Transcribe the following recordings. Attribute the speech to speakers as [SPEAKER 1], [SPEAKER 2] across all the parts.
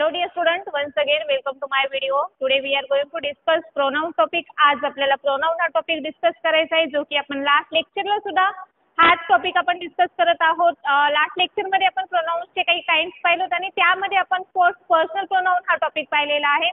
[SPEAKER 1] Hello dear students, once again welcome to my video. Today we are going to discuss pronoun topic. आज आपल्याला pronoun हा topic discuss करायचा आहे जो की आपण लास्ट लेक्चरला सुद्धा हाच टॉपिक आपण डिस्कस करत आहोत. लास्ट लेक्चर मध्ये आपण प्रोनाउन्सचे काही काइंड्स पाहिले होते आणि त्यामध्ये आपण पर्सनल प्रोनाउन हा टॉपिक पाहिलेला आहे.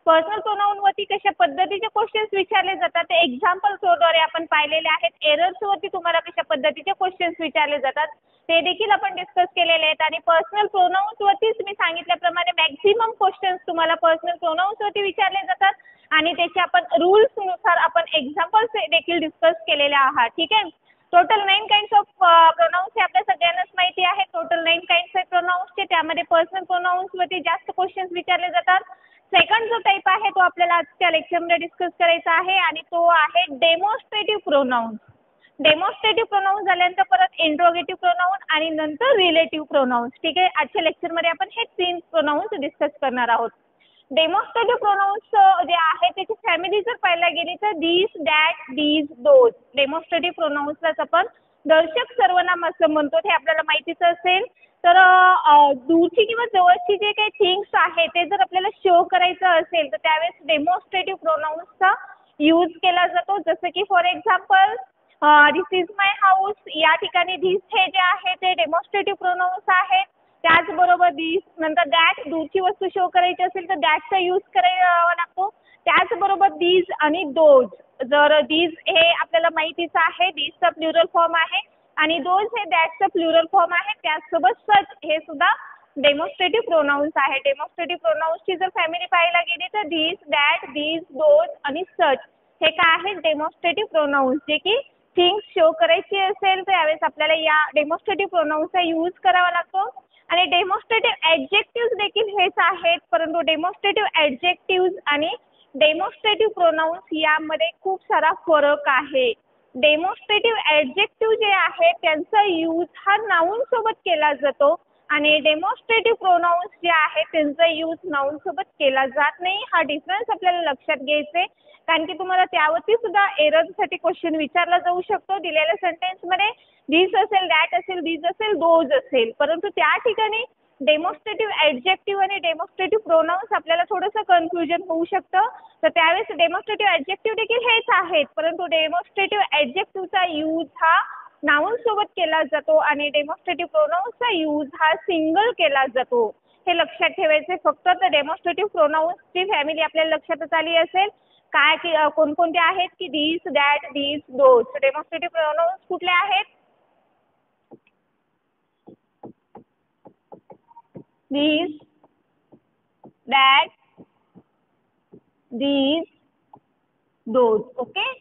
[SPEAKER 1] पर्सनल प्रोनाउन वरती कशा पद्धतीचे क्वेश्चन्स विचारले जातात ते एक्झाम्पल्स द्वारे आपण पाहिलेले आहेत. एरर्स वरती तुम्हाला कशा पद्धतीचे क्वेश्चन्स विचारले जातात ते देखील आपण डिस्कस केलेले आहेत आणि पर्सनल प्रोनाउन्स वरतीच मी सांगितल्याप्रमाणे मॅक्झिमम क्वेश्चन्स तुम्हाला पर्सनल प्रोनाउन्स वरती विचारले जातात आणि त्याचे आपण रूल्स नुसार आपण एक्झाम्पल्स देखील डिस्कस केलेले आहात. ठीक आहे. टोटल 9 काइंड्स ऑफ प्रोनाउन्स हे आपल्या सगळ्यांनाच माहिती आहे. टोटल 9 काइंड्स आहेत प्रोनाउन्सचे. त्यामध्ये पर्सनल प्रोनाउन्स वरती जास्त क्वेश्चन्स विचारले जातात. सेकंड जो टाइप आहे तो आपल्याला आजच्या लेक्चरमध्ये डिस्कस करायचा आहे आणि तो आहे डेमॉन्स्ट्रेटिव्ह प्रोनाउन्स. डेमॉन्स्ट्रेटिव्ह प्रोनाउन्स झाल्यानंतर परत इंट्रोगेटिव्ह प्रोनाउन आणि नंतर रिलेटिव्ह प्रोनाउन्स. ठीक आहे. आजच्या लेक्चरमध्ये आपण हे 3 प्रोनाउन्स डिस्कस करणार आहोत. डेमॉन्स्ट्रेटिव्ह प्रोनाउन्स जे आहे त्याची फॅमिली जर पाहायला गेली तर दिस, दॅट, दीज, दोज. डेमॉन्स्ट्रेटिव्ह प्रोनाउन्सलाच आपण दर्शक सर्वनाम असं म्हणतो. हे आपल्याला माहितीच असेल. तर दूरची किंवा जवळची जे काही थिंग्स आहे ते जर आपल्याला शो करायचं असेल तर त्यावेळेस डेमॉन्स्ट्रेटिव्ह प्रोनाउन्सचा यूज केला जातो. जसं की for example this is my house. या ठिकाणी दिस हे जे आहे ते डेमॉन्स्ट्रेटिव्ह प्रोनाउन्स आहेत. त्याचबरोबर दिस नंतर दॅट दूरची वस्तू शो करायची असेल तर दॅटचा यूज करावा लागतो. त्याचबरोबर दीज आणि दोज. जर दीज हे आपल्याला माहितीच आहे दीजचा प्लुरल फॉर्म आहे आणि दोज हे दॅटचा प्लुरल फॉर्म आहे. त्याचसोबत सच हे सुद्धा डेमॉन्स्ट्रेटिव्ह प्रोनाउन्स आहे. डेमॉन्स्ट्रेटिव्ह प्रोनाउन्सची जर फॅमिली पाहायला गेली तर दिस, दॅट, दीज, दोज आणि सच हे काय आहेत डेमॉन्स्ट्रेटिव्ह प्रोनाउन्स. जे की थिंग्स शो करायची असेल तर यावेळेस आपल्याला या डेमॉन्स्ट्रेटिव्ह प्रोनाउन्सचा यूज करावा लागतो. आणि डेमॉन्स्ट्रेटिव्ह ॲडजेक्टिव्ह देखील हेच आहेत. परंतु डेमॉन्स्ट्रेटिव्ह ॲडजेक्टिव्ह आणि डेमॉन्स्ट्रेटिव्ह प्रोनाउन्स यामध्ये खूप सारा फरक आहे. डेमॉन्स्ट्रेटिव्ह ॲडजेक्टिव्ह जे आहे त्यांचा यूज हा नाऊन सोबत केला जातो आणि डेमॉन्स्ट्रेटिव्ह प्रोनाउन्स जे आहे त्यांचा यूज नाऊन सोबत केला जात नाही. हा डिफरन्स आपल्याला लक्षात घ्यायचा आहे कारण की तुम्हाला त्यावरती सुद्धा एररसाठी क्वेश्चन विचारला जाऊ शकतो. दिलेल्या सेंटेन्समध्ये दिस असेल, दॅट असेल, दीज असेल, दोज असेल, परंतु त्या ठिकाणी डेमॉन्स्ट्रेटिव्ह ॲडजेक्टिव्ह आणि डेमॉन्स्ट्रेटिव्ह प्रोनाउन्स आपल्याला थोडंसं कन्फ्युजन होऊ शकतं. तर त्यावेळेस डेमॉन्स्ट्रेटिव्ह ॲडजेक्टिव्ह देखील हेच आहेत परंतु डेमॉन्स्ट्रेटिव्ह ॲडजेक्टिव्हचा यूज हा नाऊन सोबत केला जातो आणि डेमॉन्स्ट्रेटिव्ह प्रोनाउन्सचा यूज हा सिंगल केला जातो. हे लक्षात ठेवायचे. फक्त तर डेमॉन्स्ट्रेटिव्ह प्रोनाउन्सची फॅमिली आपल्याला लक्षातच आली असेल काय की कोणकोणते आहेत की this, that, these, those. Demonstrative pronouns कुठले आहेत? This, that, these, those. Okay.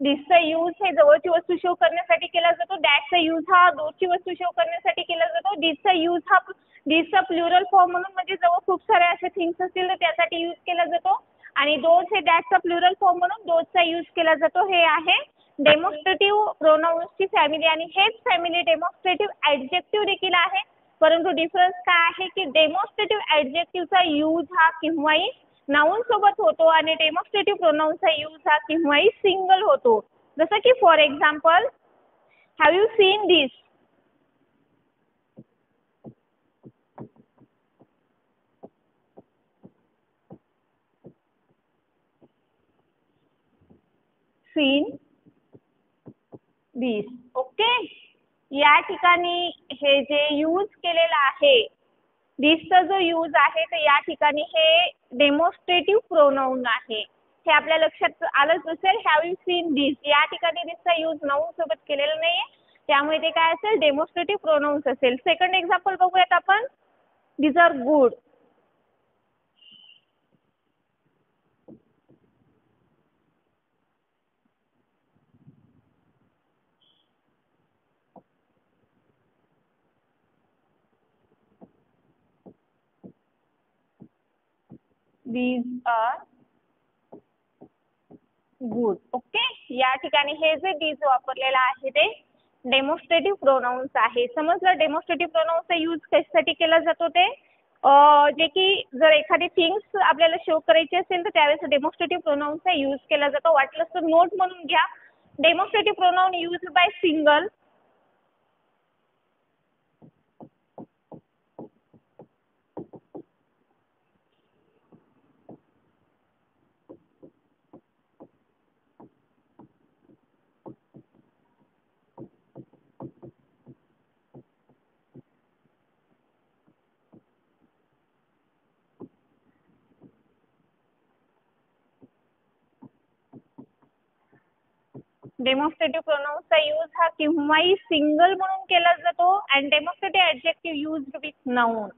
[SPEAKER 1] दिसचा यूज हे जवळची वस्तू शो करण्यासाठी केला जातो. दॅटचा यूज हा दूरची वस्तू शो करण्यासाठी केला जातो. दिसचा यूज हा दिसचा प्लुरल फॉर्म म्हणून म्हणजे जवळ खूप सारे असे थिंग्स असतील तर त्यासाठी यूज केला जातो आणि दोज हे दॅटचा प्लुरल फॉर्म म्हणून दोजचा यूज केला जातो. हे आहे डेमॉन्स्ट्रेटिव्ह प्रोनाउन्सची फॅमिली आणि हेच फॅमिली डेमॉन्स्ट्रेटिव्ह ॲडजेक्टिव्ह देखील आहे. परंतु डिफरन्स काय आहे की डेमॉन्स्ट्रेटिव्ह ॲडजेक्टिव्हचा यूज हा केव्हाही नाऊन सोबत होतो आणि डेमॉन्स्ट्रेटिव्ह प्रोनाउन्सचा यूज हा केव्हाही सिंगल होतो. जसं की for example have you seen this. Seen this. Okay. या ठिकाणी हे जे यूज केलेलं आहे दिसचा जो यूज आहे तर या ठिकाणी हे डेमॉन्स्ट्रेटिव्ह प्रोनाउन आहे. हे आपल्या लक्षात आलंच असेल. हॅव यू सीन दिस या ठिकाणी दिसचा यूज नाऊन सोबत केलेला नाहीये त्यामुळे ते काय असेल डेमॉन्स्ट्रेटिव्ह प्रोनाउन्स असेल. सेकंड एक्झाम्पल बघूयात आपण. These are good. These are good. Okay. या ठिकाणी हे जे दीज वापरलेलं आहे ते डेमॉन्स्ट्रेटिव्ह प्रोनाउन्स आहे. समजलं डेमॉन्स्ट्रेटिव्ह प्रोनाउन्सचा यूज कशासाठी केला जातो ते जे की जर एखादी थिंग्स आपल्याला शो करायची असेल तर त्यावेळेस डेमॉन्स्ट्रेटिव्ह प्रोनाउन्सचा यूज केला जातो. वाटलंच तर नोट म्हणून घ्या. Demonstrative pronoun use by single demonstrative प्रोनाउन्सचा यूज हा केव्हाही सिंगल म्हणून केला जातो and demonstrative adjective used with noun.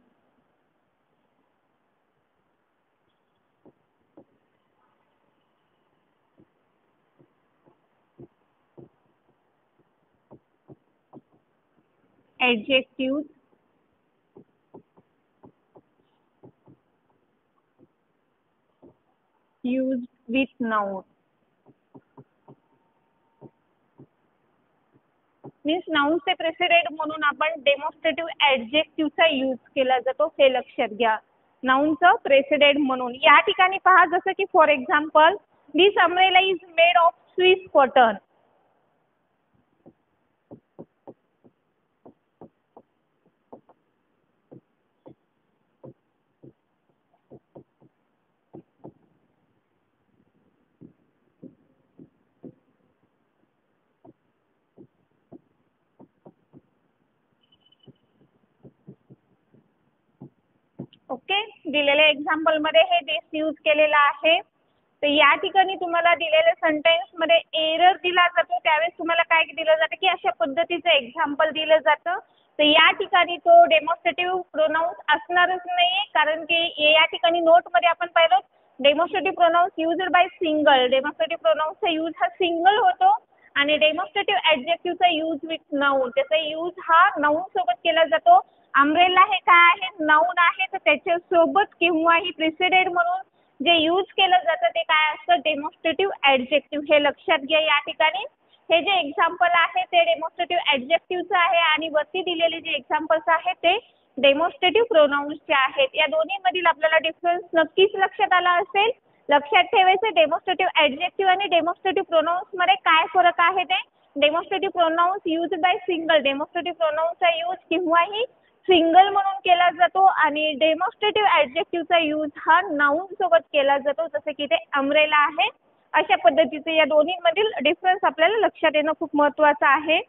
[SPEAKER 1] adjectives used with noun means नाउनचे प्रेसिडेंट म्हणून आपण डेमॉन्स्ट्रेटिव्ह ॲडजेक्टिव्हचा यूज केला जातो हे लक्षात घ्या. नाउनचं प्रेसिडेंट म्हणून या ठिकाणी पहा, जसं की for example this umbrella is made of Swiss cotton. Okay, दिलेल्या एक्झाम्पल मध्ये हे दिस यूज केलेलं आहे. तर या ठिकाणी तुम्हाला दिलेल्या सेंटेन्स मध्ये एरर दिला जातो, त्यावेळेस तुम्हाला काय दिलं जातं की अशा पद्धतीचं एक्झाम्पल दिलं जातं. तर या ठिकाणी तो डेमॉन्स्ट्रेटिव्ह प्रोनाउन्स असणारच नाही, कारण की या ठिकाणी नोट मध्ये आपण पाहिलं demonstrative pronouns used by single. Demonstrative प्रोनाउन्सचा यूज हा सिंगल होतो आणि डेमॉन्स्ट्रेटिव्ह ॲडजेक्टिव्हचा यूज विथ नाऊन, त्याचा यूज हा नाऊन सोबत केला जातो. अम्ब्रेला हे काय आहे, नाऊन आहे, तर त्याच्यासोबत केव्हाही प्रिसिडेंट म्हणून जे यूज केलं जातं ते काय असतं, डेमॉन्स्ट्रेटिव्ह ॲडजेक्टिव्ह. हे लक्षात घ्या. या ठिकाणी हे जे एक्झाम्पल आहे ते डेमॉन्स्ट्रेटिव्ह ॲडजेक्टिव्हचं आहे आणि वरती दिलेले जे एक्झाम्पल्स आहेत ते डेमॉन्स्ट्रेटिव्ह प्रोनाउन्सचे आहेत. या दोन्हीमधील आपल्याला डिफरन्स नक्कीच लक्षात आला असेल. लक्षात ठेवायचं डेमॉन्स्ट्रेटिव्ह ॲडजेक्टिव्ह आणि डेमॉन्स्ट्रेटिव्ह प्रोनाउन्समध्ये काय फरक आहे ते. Demonstrative pronouns used by single, demonstrative प्रोनाउन्सचा यूज केव्हाही सिंगल म्हणून केला जातो आणि डेमॉन्स्ट्रेटिव्ह ॲडजेक्टिव्हचा यूज हा नाऊन सोबत केला जातो, जसं की ते अम्ब्रेला आहे. अशा पद्धतीचे या दोन्हीमधील डिफरन्स आपल्याला लक्षात येणं खूप महत्त्वाचं आहे.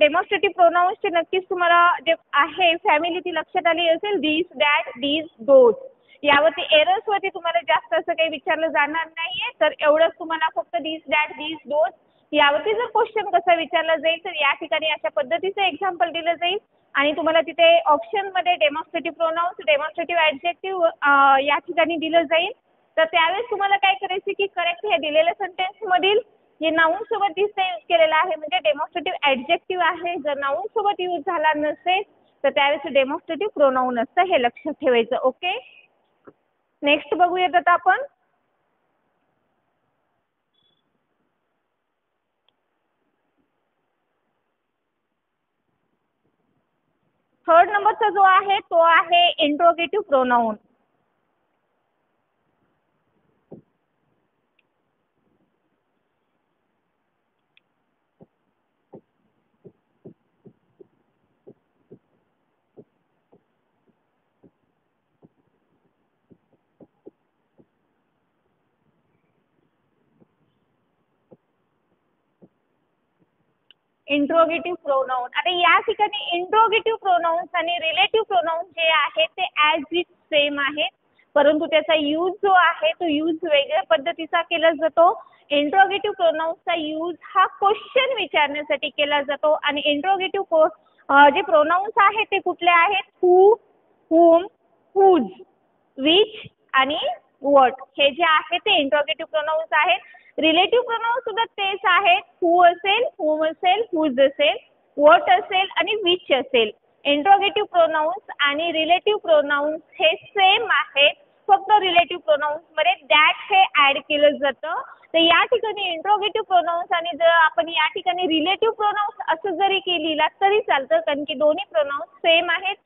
[SPEAKER 1] डेमॉन्स्ट्रेटिव्ह प्रोनाउन्सचे नक्कीच तुम्हाला जे आहे फॅमिली ती लक्षात आली असेल, दिस, दॅट, डीज, दोज. यावरती एरर्सवरती तुम्हाला जास्त असं काही विचारलं जाणार नाहीये, तर एवढंच तुम्हाला फक्त दिस, दॅट, डीज, दोज यावरती जर क्वेश्चन कसा विचारला जाईल तर या ठिकाणी अशा पद्धतीचं एक्झाम्पल दिलं जाईल आणि तुम्हाला तिथे ऑप्शनमध्ये डेमॉन्स्ट्रेटिव्ह प्रोनाउन्स, डेमॉन्स्ट्रेटिव्ह ॲडजेक्टिव्ह या ठिकाणी दिलं जाईल. तर त्यावेळेस तुम्हाला काय करायचं की करेक्ट हे दिलेल्या सेंटेन्समधील जे नाऊन सोबत दिसतं यूज केलेलं आहे म्हणजे डेमॉन्स्ट्रेटिव्ह ॲडजेक्टिव्ह आहे. जर नाऊन सोबत यूज झाला नसेल तर त्यावेळेस डेमॉन्स्ट्रेटिव्ह प्रोनाउन असतं, हे लक्षात ठेवायचं. ओके, नेक्स्ट बघूयात आता आपण. थर्ड नंबरचा जो आहे तो आहे इंट्रोगेटिव्ह प्रोनाउन. Interrogative pronoun. आता या ठिकाणी इंट्रोगेटिव्ह प्रोनाउन्स आणि रिलेटिव्ह प्रोनाउन्स जे आहेत ते ॲज इट सेम आहेत, परंतु त्याचा यूज जो आहे तो यूज वेगळ्या पद्धतीचा केला जातो. इंट्रोगेटिव्ह प्रोनाउन्सचा यूज हा क्वेश्चन विचारण्यासाठी केला जातो आणि इंट्रोगेटिव्ह जे प्रोनाउन्स आहेत ते कुठले आहेत, हू, हुम, हुज, विच आणि व्हॉट. हे जे आहे ते इंट्रोगेटिव्ह प्रोनाउन्स आहेत. रिलेटिव्ह प्रोनाउन्स सुद्धा तेच आहेत, हू असेल, हुम असेल, हुज असेल, व्हॉट असेल आणि विच असेल. इंट्रोगेटिव्ह प्रोनाउन्स आणि रिलेटिव्ह प्रोनाउन्स हे सेम आहेत, फक्त रिलेटिव्ह प्रोनाउन्स मध्ये दॅट हे ऍड केलं जातं. तर या ठिकाणी इंट्रोगेटिव्ह प्रोनाउन्स आणि जर आपण या ठिकाणी रिलेटिव्ह प्रोनाउन्स असं जरी लिहिला तरी चालतं, कारण की दोन्ही प्रोनाउन्स सेम आहेत.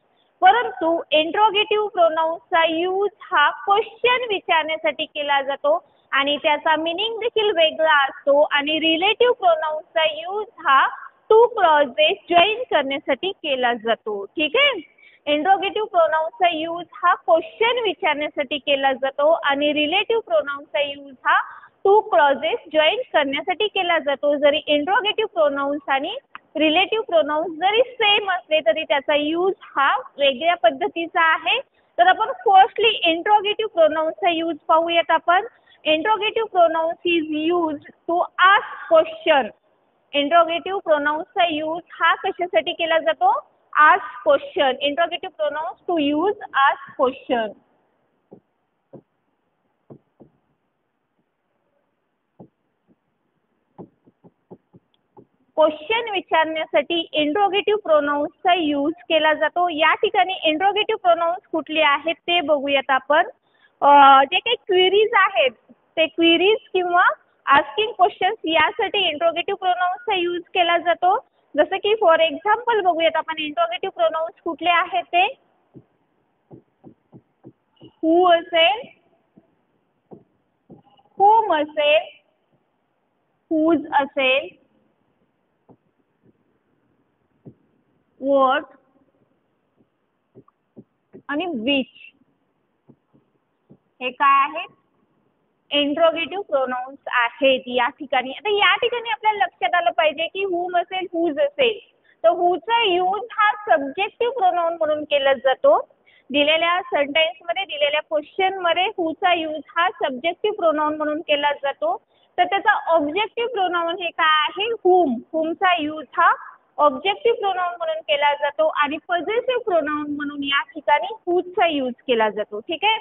[SPEAKER 1] परंतु इंट्रोगेटिव्ह प्रोनाउन्सचा यूज हा क्वेश्चन विचारण्यासाठी केला जातो आणि त्याचा मिनिंग देखील वेगळा असतो आणि रिलेटिव्ह प्रोनाउन्सचा यूज हा टू क्लॉजेस जॉईन करण्यासाठी केला जातो. ठीक आहे. इंट्रोगेटिव्ह प्रोनाउन्सचा यूज हा क्वेश्चन विचारण्यासाठी केला जातो आणि रिलेटिव्ह प्रोनाउन्सचा यूज हा टू क्लॉजेस जॉईन करण्यासाठी केला जातो. जरी इंट्रोगेटिव्ह प्रोनाउन्स आणि रिलेटिव्ह प्रोनाउन्स जरी सेम असले तरी त्याचा यूज हा वेगळ्या पद्धतीचा आहे. तर आपण फर्स्टली इंट्रोगेटिव्ह प्रोनाउन्सचा यूज पाहूयात आपण. Interrogative pronouns is use to ask question. Interrogative प्रोनाउन्सचा यूज हा कशासाठी केला जातो? Ask question. Interrogative pronouns to use ask question. Question विचारण्यासाठी इंट्रोगेटिव्ह प्रोनाउन्सचा यूज केला जातो. या ठिकाणी इंट्रोगेटिव्ह प्रोनाउन्स कुठले आहेत ते बघूयात आपण. जे काही क्वेरीज आहेत ते क्वेरीज किंवा आस्किंग क्वेश्चन्स यासाठी इंट्रोगेटिव्ह प्रोनाउन्सचा यूज केला जातो. जसं की फॉर एक्झाम्पल बघूयात आपण इंट्रोगेटिव्ह प्रोनाउन्स कुठले आहेत ते. हू असेल, whom असेल, whose असेल, what आणि which हे काय आहेत? इंट्रोगेटिव्ह प्रोनाउन्स आहेत या ठिकाणी. आता या ठिकाणी आपल्याला लक्षात आलं पाहिजे की whom असेल, whose असेल, तर whoचा यूज हा सब्जेक्टिव्ह प्रोनाउन म्हणून केला जातो. दिलेल्या सेंटेन्स मध्ये, दिलेल्या क्वेश्चन मध्ये whoचा यूज हा सब्जेक्टिव्ह प्रोनाउन म्हणून केला जातो. तर त्याचा ऑब्जेक्टिव्ह प्रोनाउन हे काय आहे? whom. whomचा यूज हा ऑब्जेक्टिव्ह प्रोनाउन म्हणून केला जातो आणि पॉझिटिव्ह प्रोनाउन म्हणून या ठिकाणी whoचा यूज केला जातो. ठीक आहे.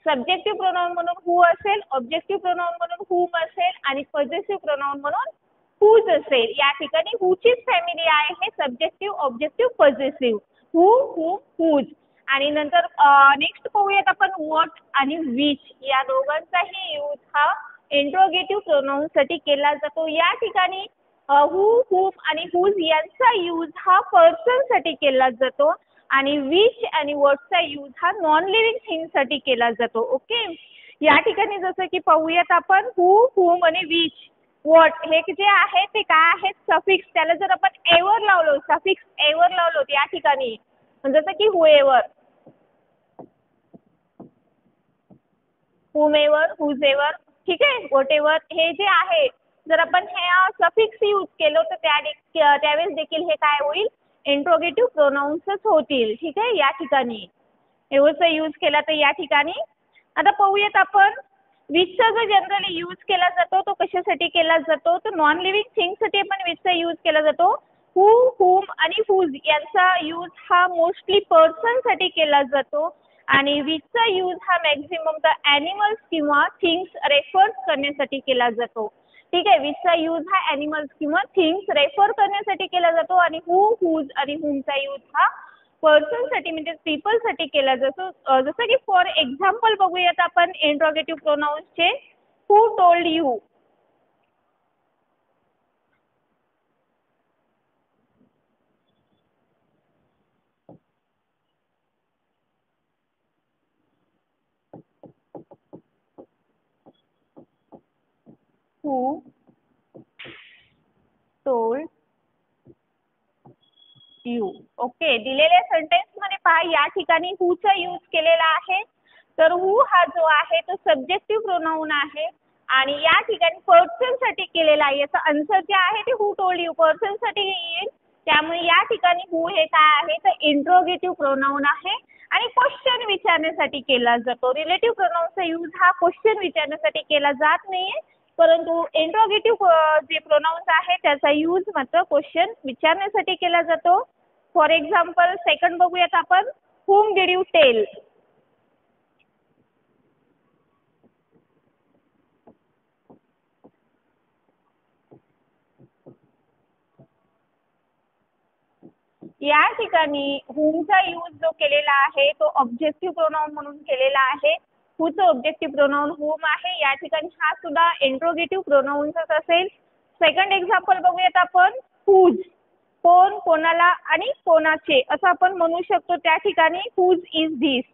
[SPEAKER 1] सब्जेक्टिव्ह प्रोनाउन म्हणून who असेल, ऑब्जेक्टिव्ह प्रोनाउन म्हणून whom असेल आणि पॉझिटिव्ह प्रोनाउन म्हणून whose असेल. या ठिकाणी whoचीच फॅमिली आहे हे subjective, objective, positive. who, whom, whose. आणि नंतर नेक्स्ट पाहूयात आपण what आणि which या दोघांचाही यूज हा इंट्रोगेटिव्ह प्रोनाउन साठी केला जातो. या ठिकाणी who, whom आणि whose यांचा यूज हा पर्सन साठी केला जातो आणि which आणि whatचा यूज हा नॉन लिव्हिंग थिंग साठी केला जातो. ओके. या ठिकाणी जसं की पाहूयात आपण who, whom आणि which, what हे जे आहे ते काय आहेत? सफिक्स. त्याला जर आपण एवर लावलो, सफिक्स एवर लावलो या ठिकाणी, जसं की whoever, whomever, whosever, ठीक आहे, whatever हे जे आहे, जर आपण हे सफिक्स यूज केलं तर त्यावेळेस देखील हे काय होईल? इंट्रोगेटिव्ह प्रोनाउन्सच होतील. ठीक आहे. या ठिकाणी एवरचा यूज केला तर या ठिकाणी. आता पाहूयात आपण विचचा जो जनरली यूज केला जातो तो कशासाठी केला जातो? तर नॉन लिव्हिंग थिंगसाठी आपण विचचा यूज केला जातो. who, whom आणि whose यांचा यूज हा मोस्टली पर्सन साठी केला जातो आणि विचचा यूज हा मॅक्झिमम द ॲनिमल्स किंवा थिंग्स रेफर करण्यासाठी केला जातो. ठीक आहे. विचचा यूज हा ॲनिमल्स किंवा थिंग्स रेफर करण्यासाठी केला जातो आणि who, whose आणि whomचा यूज हा पर्सन साठी म्हणजे पीपल साठी केला जातो. जसं की फॉर एक्झाम्पल बघूयात आपण इंट्रोगेटिव्ह प्रोनाउन्सचे. Who told you, who told you. Okay. दिलेल्या सेंटेन्स मध्ये पहा या ठिकाणी whoचा यूज केलेला आहे. तर who हा जो आहे तो सब्जेक्टिव्ह प्रोनाउन आहे आणि या ठिकाणी पर्सन साठी केलेला आहे. याचा आन्सर जे आहे ते who told you पर्सन साठी येईल. त्यामुळे या ठिकाणी who हे काय आहे तर इंट्रोगेटिव्ह प्रोनाउन आहे आणि क्वेश्चन विचारण्यासाठी केला जातो. रिलेटिव्ह प्रोनाउनचा यूज हा क्वेश्चन विचारण्यासाठी केला जात नाहीये, परंतु इंट्रोगेटिव्ह जे प्रोनाउन्स आहे त्याचा यूज मात्र क्वेश्चन विचारण्यासाठी केला जातो. फॉर एक्झाम्पल सेकंड बघूयात आपण. whom did you tell? या ठिकाणी whomचा यूज जो केलेला आहे तो ऑब्जेक्टिव्ह प्रोनाउन म्हणून केलेला आहे. whoचं ऑब्जेक्टिव्ह प्रोनाउन whom आहे. या ठिकाणी हा सुद्धा इंट्रोगेटिव्ह प्रोनाउन्सच असेल. सेकंड एक्झाम्पल बघूयात आपण. whose, कोण, कोणाला आणि कोणाचे असं आपण म्हणू शकतो. त्या ठिकाणी whose is this.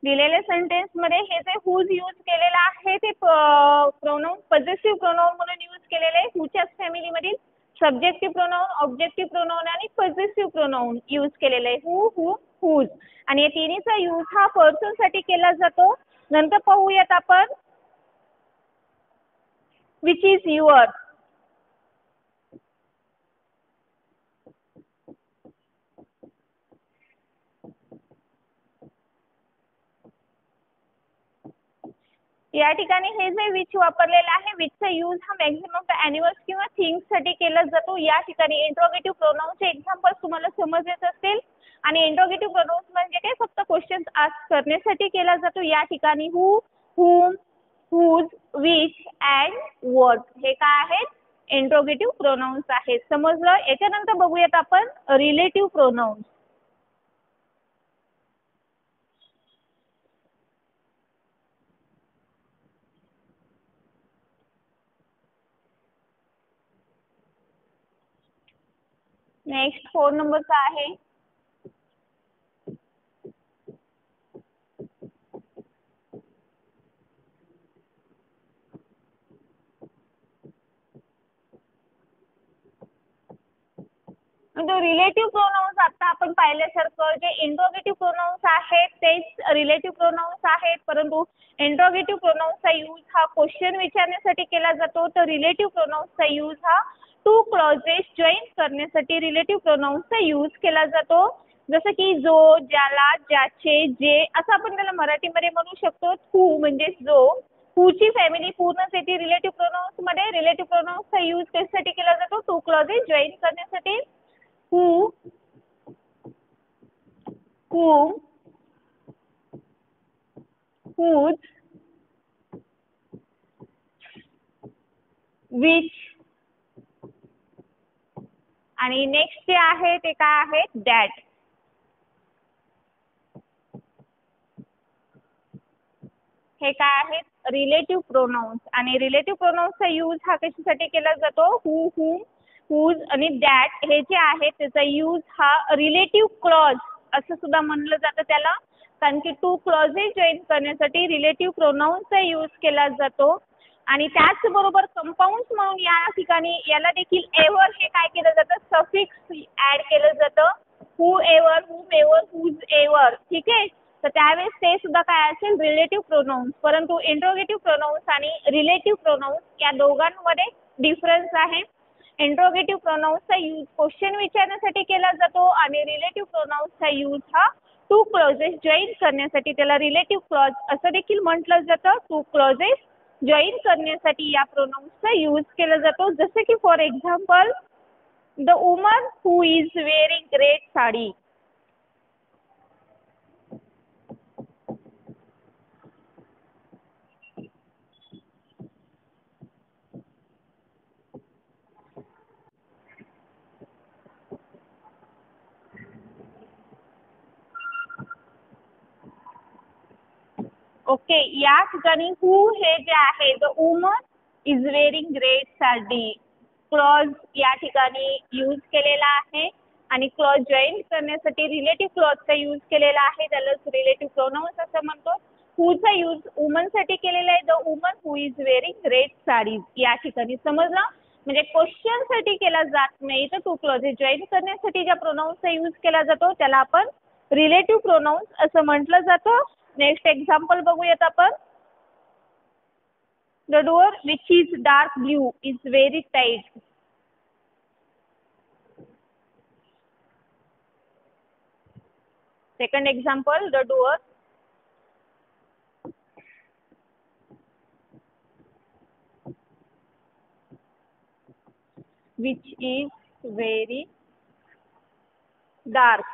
[SPEAKER 1] दिलेल्या सेंटेन्स मध्ये हे जे whose यूज केलेला आहे ते प्रोनाउन पॉझिटिव्ह प्रोनाउन म्हणून यूज केलेले आहे. whoच्याच फॅमिली मधील सब्जेक्टिव्ह प्रोनाउन, ऑब्जेक्टिव्ह प्रोनाउन आणि पॉझिटिव्ह प्रोनाउन यूज केलेले आहे. who, whom, whose आणि या तिन्हीचा यूज हा पर्सन साठी केला जातो. नंतर पाहूयात आपण which is your. या ठिकाणी हे जे विच वापरलेलं आहे, विचचा यूज हा मॅक्झिमम ॲनिमल्स किंवा थिंग्ससाठी केला जातो. या ठिकाणी इंट्रोगेटिव्ह प्रोनाउन्सचे एक्झाम्पल्स तुम्हाला समजलेच असतील. आणि इंट्रोगेटिव्ह प्रोनाउन्स म्हणजे काय, फक्त क्वेश्चन्स आस्क करण्यासाठी केला जातो. या ठिकाणी हू, हुम, हुज, विच अँड व्हॉट हे काय आहेत, इंट्रोगेटिव्ह प्रोनाउन्स आहेत. समजलं. याच्यानंतर बघूयात आपण रिलेटिव्ह प्रोनाउन्स. नेक्स्ट 4 नंबरचा आहे रिलेटिव्ह प्रोनाउन्स. आता आपण पाहिल्यासारखं जे इंट्रोगेटिव्ह प्रोनाउन्स आहेत तेच रिलेटिव्ह प्रोनाउन्स आहेत, परंतु इंट्रोगेटिव्ह प्रोनाउन्सचा यूज हा क्वेश्चन विचारण्यासाठी केला जातो, तर रिलेटिव्ह प्रोनाउन्सचा यूज हा टू क्लॉजेस जॉईन करण्यासाठी रिलेटिव्ह प्रोनाउन्सचा यूज केला जातो. जसं की जो, ज्याला, ज्याचे, जे असं आपण त्याला मराठीमध्ये म्हणू शकतो. हू म्हणजे जो, हूची फॅमिली पूर्णच येते रिलेटिव्ह प्रोनाउन्स मध्ये. रिलेटिव्ह प्रोनाउन्सचा यूज कशासाठी केला जातो, टू क्लॉजेस जॉईन करण्यासाठी. who, whom, whose, which आणि नेक्स्ट जे आहे ते काय आहे, दॅट. हे काय आहेत, रिलेटिव्ह प्रोनाउन्स. आणि रिलेटिव्ह प्रोनाउन्सचा यूज हा कशासाठी केला जातो, हू, हुम, हुज आणि दॅट हे जे आहे त्याचा यूज हा रिलेटिव्ह क्लॉज असं सुद्धा म्हणलं जातं त्याला, कारण की टू क्लॉजेस जॉईन करण्यासाठी रिलेटिव्ह प्रोनाउन्सचा यूज केला जातो. आणि त्याचबरोबर कंपाऊंड्स म्हणून या ठिकाणी याला देखील एव्हर हे काय केलं जातं, सफिक्स ॲड केलं जातं. हू एव्हर, हुम एव्हर, हुज एव्हर. ठीक आहे. तर त्यावेळेस ते सुद्धा काय असेल, रिलेटिव्ह प्रोनाउन्स. परंतु इंट्रोगेटिव्ह प्रोनाउन्स आणि रिलेटिव्ह प्रोनाउन्स या दोघांमध्ये डिफरन्स आहे. इंट्रोगेटिव्ह प्रोनाउन्सचा यूज क्वेश्चन विचारण्यासाठी केला जातो आणि रिलेटिव्ह प्रोनाउन्सचा यूज हा टू क्लॉजेस जॉईन करण्यासाठी, त्याला रिलेटिव्ह क्लॉज असं देखील म्हटलं जातं. टू क्लॉजेस जॉईन करण्यासाठी या प्रोनाउन्सचा यूज केला जातो. जसे की for example, the woman who is wearing red sari. Okay. या ठिकाणी हू हे जे आहे, the woman is wearing red sari, clause या ठिकाणी यूज केलेला आहे. आणि क्लॉज जॉईन करण्यासाठी रिलेटिव्ह क्लॉजचा यूज केलेला आहे, त्यालाच रिलेटिव्ह प्रोनाउन्स असं म्हणतो. हूचा यूज वुमनसाठी केलेला आहे, the woman who is wearing red sarees या ठिकाणी. समजलं. म्हणजे क्वेश्चनसाठी केला जात नाही, तर टू क्लॉजेस जॉईन करण्यासाठी ज्या प्रोनाउन्सचा यूज केला जातो त्याला आपण रिलेटिव्ह प्रोनाउन्स असं म्हटलं जातं. नेक्स्ट एक्झाम्पल बघूयात आपण. The door which is dark blue is very tight. Second example, the door which is very dark.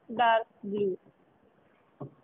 [SPEAKER 1] Dark blue.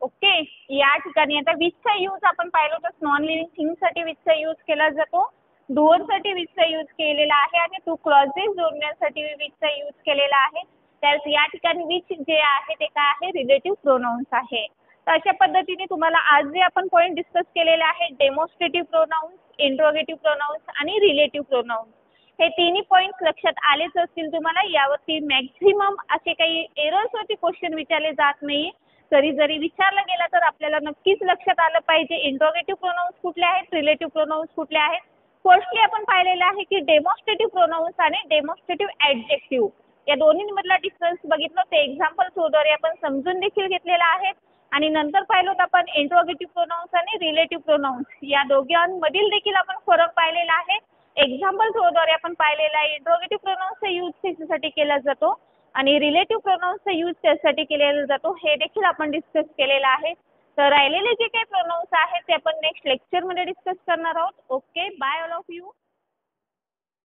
[SPEAKER 1] Okay. या ठिकाणी आता विचचा यूज आपण पाहिलो तर नॉन लिव्हिंग थिंगसाठी विचचा यूज केला जातो, डुअरसाठी विचचा यूज केलेला आहे आणि टू क्लॉजेस जोडण्यासाठी विचचा यूज केलेला आहे. त्यास या ठिकाणी विच जे आहे ते काय आहे, रिलेटिव्ह प्रोनाउन्स आहे. तर अशा पद्धतीने तुम्हाला आज जे आपण पॉईंट डिस्कस केलेले आहेत, डेमॉन्स्ट्रेटिव्ह प्रोनाउन्स, इंट्रोगेटिव्ह प्रोनाउन्स आणि रिलेटिव्ह प्रोनाउन्स, हे तिन्ही पॉईंट्स लक्षात आलेच असतील तुम्हाला. यावरती मॅक्झिमम असे काही एरर्सवरती क्वेश्चन विचारले जात नाही. जरी विचारला गेला तर आपल्याला नक्कीच लक्षात आलं पाहिजे इंट्रोगेटिव्ह प्रोनाउन्स कुठले आहेत, रिलेटिव्ह प्रोनाउन्स कुठले आहेत. फर्स्टली आपण पाहिलेलं आहे की डेमॉन्स्ट्रेटिव्ह प्रोनाउन्स आणि डेमॉन्स्ट्रेटिव्ह ॲडजेक्टिव्ह या दोन्हीमधला डिफरन्स बघितलं, ते एक्झाम्पल थ्रूद्वारे आपण समजून देखील घेतलेला आहे. आणि नंतर पाहिलं तर आपण इंट्रोगेटिव्ह प्रोनाउन्स आणि रिलेटिव्ह प्रोनाउन्स या दोघांमधील देखील आपण फरक पाहिलेला आहे. एक्झाम्पल थ्रूद्वारे आपण पाहिलेला आहे इंट्रोगेटिव्ह प्रोनाउन्सचा यूज कशासाठी केला जातो, आणि रिलेटिव्ह प्रोनाऊन्सचा यूज त्यासाठी केलेला जातो हे देखील आपण डिस्कस केलेलं आहे. तर राहिलेले जे काही प्रोनाऊन्स आहेत ते आपण नेक्स्ट लेक्चरमध्ये डिस्कस करणार आहोत. Okay, bye all of you.